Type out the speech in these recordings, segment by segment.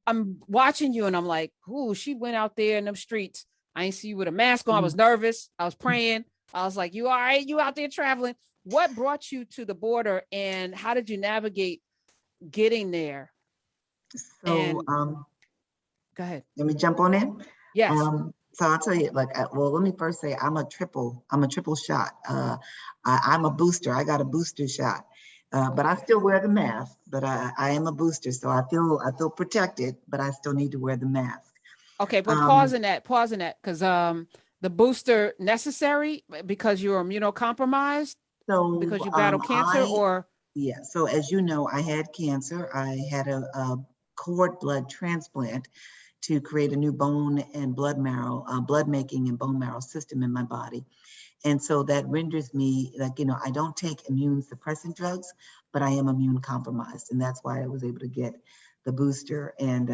I'm watching you and I'm like, ooh, she went out there in them streets. I ain't see you with a mask on. I was Mm. nervous. I was praying. I was like, you all right? You out there traveling? What brought you to the border and how did you navigate getting there? So And go ahead. let me jump on in. Yes. So I'll tell you, like, well, let me first say I'm a triple shot. I'm a booster. I got a booster shot. But I still wear the mask, but I am a booster. So I feel protected, but I still need to wear the mask. Okay, but Um, pausing that, because the booster necessary because you're immunocompromised so because you battle cancer, or yeah, so as you know, I had cancer. I had a cord blood transplant to create a new bone and blood marrow, blood making and bone marrow system in my body. And so that renders me like, I don't take immune suppressant drugs, but I am immune compromised. And that's why I was able to get the booster and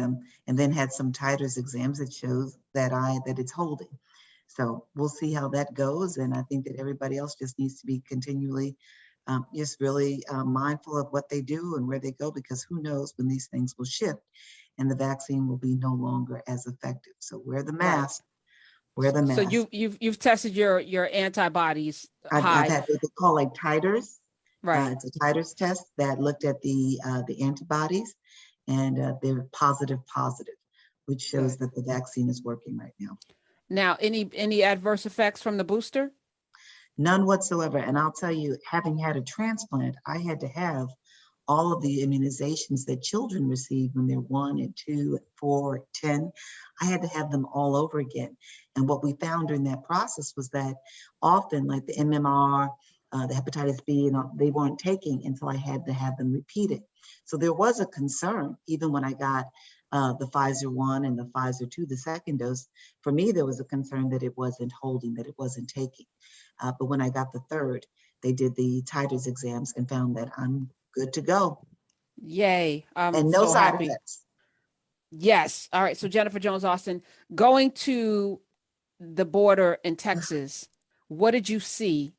then had some titers exams that shows that it's holding. So we'll see how that goes. And I think that everybody else just needs to be continually just really mindful of what they do and where they go, because who knows when these things will shift and the vaccine will be no longer as effective. So wear the right. mask, wear the So mask. you've tested your antibodies I've high, had what they call like titers. right? It's a titers test that looked at the antibodies, and they're positive, which shows Good. that the vaccine is working right now. Now, any adverse effects from the booster? None whatsoever. And I'll tell you, having had a transplant, I had to have all of the immunizations that children receive when they're 1 and 2 and 4 and 10. I had to have them all over again. And what we found during that process was that often, like the MMR, the hepatitis B, and all, they weren't taking until I had to have them repeated. So there was a concern, even when I got the Pfizer 1 and the Pfizer 2, the second dose. For me, there was a concern that it wasn't holding, that it wasn't taking. But when I got the third, they did the titers exams and found that I'm good to go Yay! I'm and no so side happy. effects. Yes. All right. So Jennifer Jones Austin, going to the border in Texas, what did you see?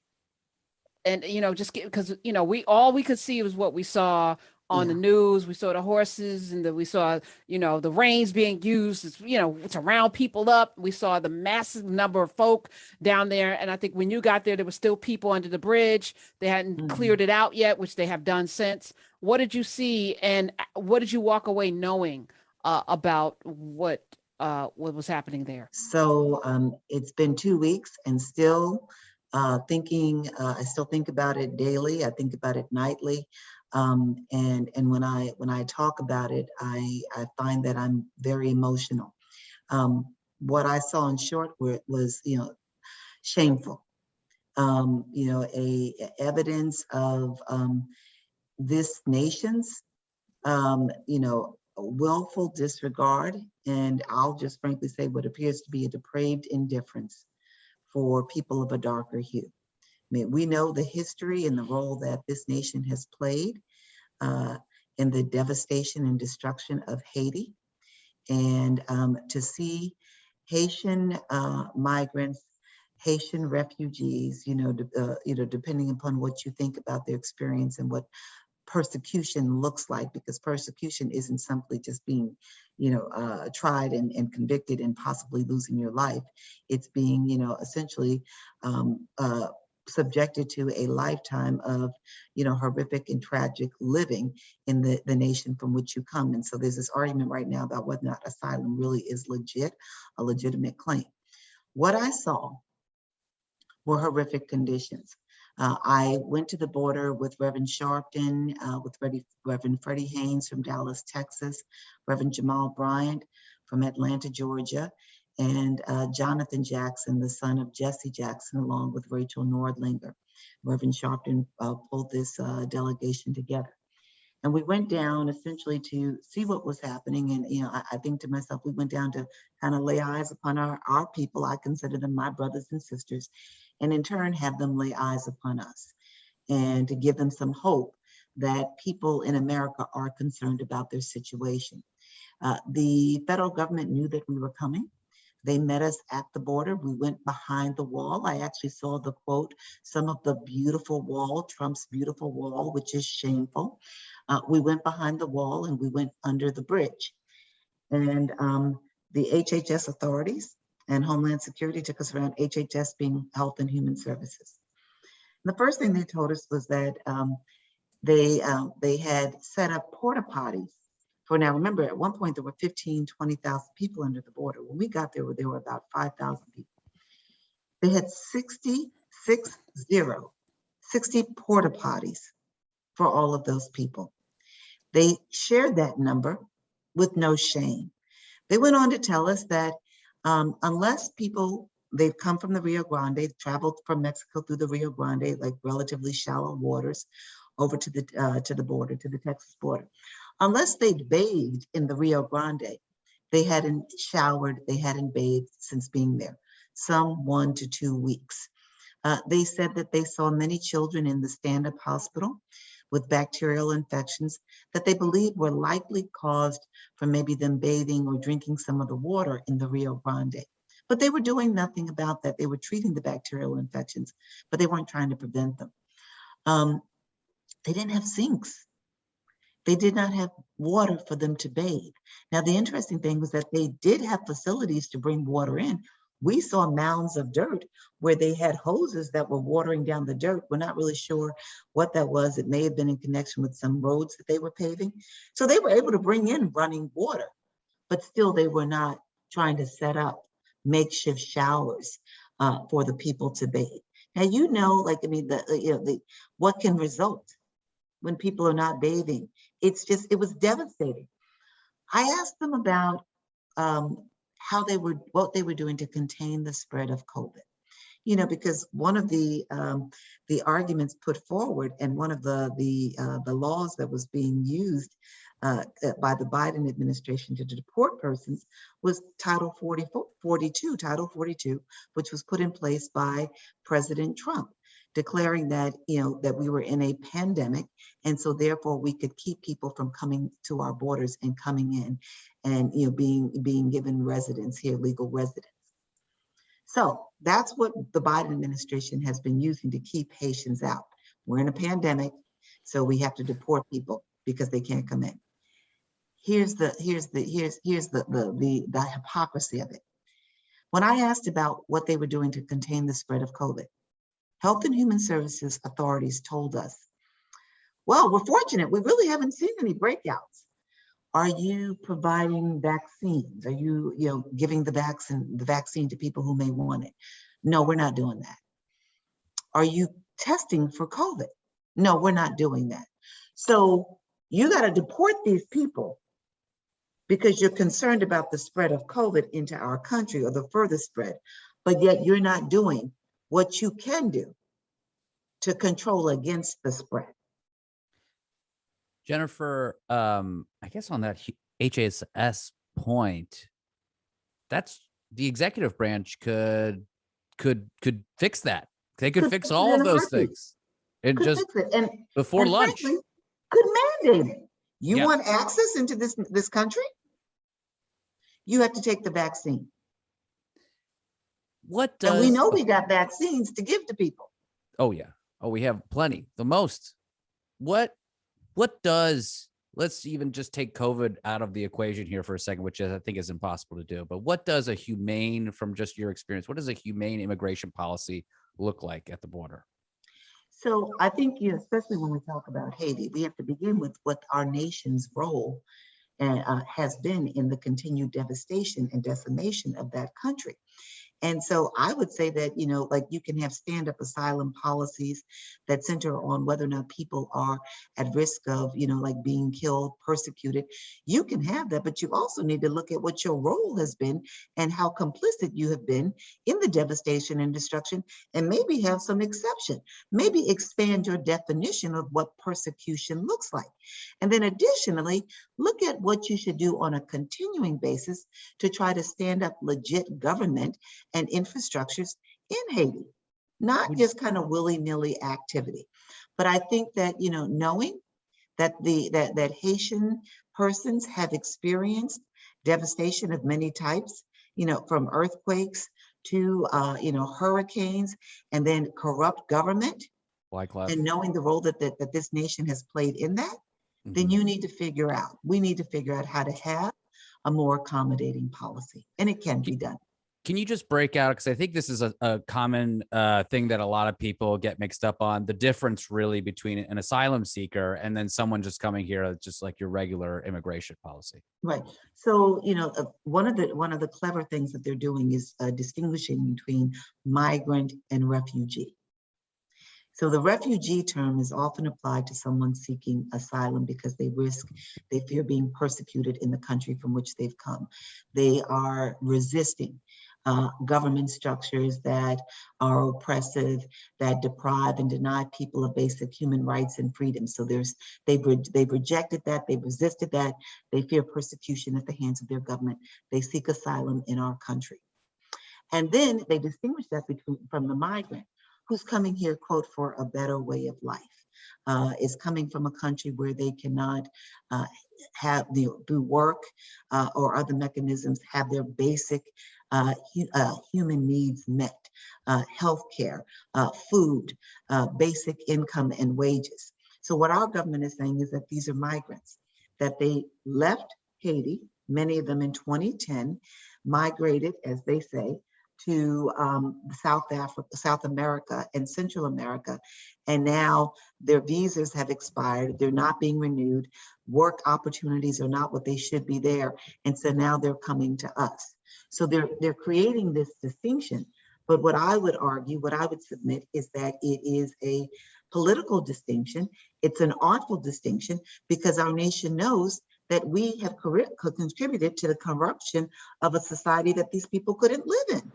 And just because we could see was what we saw on the Yeah. news. We saw the horses and we saw the reins being used to round people up. We saw the massive number of folk down there, and I think when you got there were still people under the bridge. They hadn't Mhm. cleared it out yet, which they have done since. What did you see, and what did you walk away knowing about what was happening there? So it's been 2 weeks and still I still think about it daily. I think about it nightly. And when I talk about it, I find that I'm very emotional. What I saw in short was, shameful. A evidence of this nation's, willful disregard, and I'll just frankly say what appears to be a depraved indifference for people of a darker hue. I mean, we know the history and the role that this nation has played uh, in the devastation and destruction of Haiti, and to see Haitian migrants, Haitian refugees, depending upon what you think about their experience and what persecution looks like, because persecution isn't simply just being, tried and convicted and possibly losing your life. It's being, essentially subjected to a lifetime of, horrific and tragic living in the nation from which you come. And so there's this argument right now about whether or not asylum really is a legitimate claim. What I saw were horrific conditions. I went to the border with Reverend Sharpton, with Reverend Freddie Haynes from Dallas, Texas, Reverend Jamal Bryant from Atlanta, Georgia, and Jonathan Jackson, the son of Jesse Jackson, along with Rachel Nordlinger. Reverend Sharpton pulled this delegation together. And we went down essentially to see what was happening. And, I think to myself, we went down to kind of lay eyes upon our people. I consider them my brothers and sisters, and in turn have them lay eyes upon us and to give them some hope that people in America are concerned about their situation. The federal government knew that we were coming. They met us at the border. We went behind the wall. I actually saw the quote, some of the beautiful wall, Trump's beautiful wall, which is shameful. We went behind the wall and we went under the bridge. And the HHS authorities and Homeland Security took us around, HHS being Health and Human Services. And the first thing they told us was that they had set up porta potties for, now remember, at one point there were 15, 20,000 people under the border. When we got there were about 5,000 people. They had 60 porta potties for all of those people. They shared that number with no shame. They went on to tell us that unless people, they've come from the Rio Grande, traveled from Mexico through the Rio Grande, like relatively shallow waters, over to the border, to the Texas border. Unless they'd bathed in the Rio Grande, they hadn't showered, they hadn't bathed since being there, some 1 to 2 weeks. They said that they saw many children in the stand-up hospital with bacterial infections that they believed were likely caused from maybe them bathing or drinking some of the water in the Rio Grande. But they were doing nothing about that. They were treating the bacterial infections, but they weren't trying to prevent them. They didn't have sinks. They did not have water for them to bathe. Now, the interesting thing was that they did have facilities to bring water in. We saw mounds of dirt where they had hoses that were watering down the dirt. We're not really sure what that was. It may have been in connection with some roads that they were paving. So they were able to bring in running water, but still they were not trying to set up makeshift showers for the people to bathe. Now, you know, like, I mean, what can result when people are not bathing? It was devastating. I asked them about what they were doing to contain the spread of COVID. You know, because one of the arguments put forward, and one of the laws that was being used by the Biden administration to deport persons was Title 42, which was put in place by President Trump, declaring that, you know, that we were in a pandemic, and so therefore we could keep people from coming to our borders and coming in, and, you know, being given residence here, legal residence. So that's what the Biden administration has been using to keep Haitians out. We're in a pandemic, so we have to deport people because they can't come in. Here's the hypocrisy of it. When I asked about what they were doing to contain the spread of COVID, Health and Human Services authorities told us, well, we're fortunate. We really haven't seen any breakouts. Are you providing vaccines? Are you giving the vaccine to people who may want it? No, we're not doing that. Are you testing for COVID? No, we're not doing that. So you got to deport these people because you're concerned about the spread of COVID into our country, or the further spread, but yet you're not doing what you can do to control against the spread. Jennifer, I guess on that HHS point, that's the executive branch could fix that. They could fix all of those things and just before lunch. Frankly, could mandate it. You want access into this country? You have to take the vaccine. What does? And we know we got vaccines to give to people. Oh yeah. Oh, we have plenty. The most. What does? Let's even just take COVID out of the equation here for a second, which I think is impossible to do. But what does a humane, from just your experience, what does a humane immigration policy look like at the border? So I think, especially when we talk about Haiti, we have to begin with what our nation's role has been in the continued devastation and decimation of that country. And so I would say that, like, you can have stand-up asylum policies that center on whether or not people are at risk of, like being killed, persecuted. You can have that, but you also need to look at what your role has been and how complicit you have been in the devastation and destruction, and maybe have some exception. Maybe expand your definition of what persecution looks like. And then additionally, look at what you should do on a continuing basis to try to stand up legit government and infrastructures in Haiti, not just kind of willy-nilly activity. But I think that, knowing that that Haitian persons have experienced devastation of many types, from earthquakes to, hurricanes, and then corrupt government, and knowing the role that this nation has played in that, then we need to figure out how to have a more accommodating policy, and it can be done. Can you just break out, because I think this is a common thing that a lot of people get mixed up on, the difference really between an asylum seeker and then someone just coming here, just like your regular immigration policy? Right. So, one of the clever things that they're doing is distinguishing between migrant and refugee. So the refugee term is often applied to someone seeking asylum because they fear being persecuted in the country from which they've come. They are resisting government structures that are oppressive, that deprive and deny people of basic human rights and freedoms. So they've rejected that, they've resisted that, they fear persecution at the hands of their government. They seek asylum in our country. And then they distinguish that from the migrant who's coming here, quote, for a better way of life, is coming from a country where they cannot through work or other mechanisms, have their basic human needs met, healthcare, food, basic income and wages. So what our government is saying is that these are migrants, that they left Haiti, many of them in 2010, migrated, as they say, to South America and Central America. And now their visas have expired. They're not being renewed. Work opportunities are not what they should be there. And so now they're coming to us. So they're creating this distinction. But what I would argue, what I would submit is that it is a political distinction. It's an artful distinction because our nation knows that we have contributed to the corruption of a society that these people couldn't live in.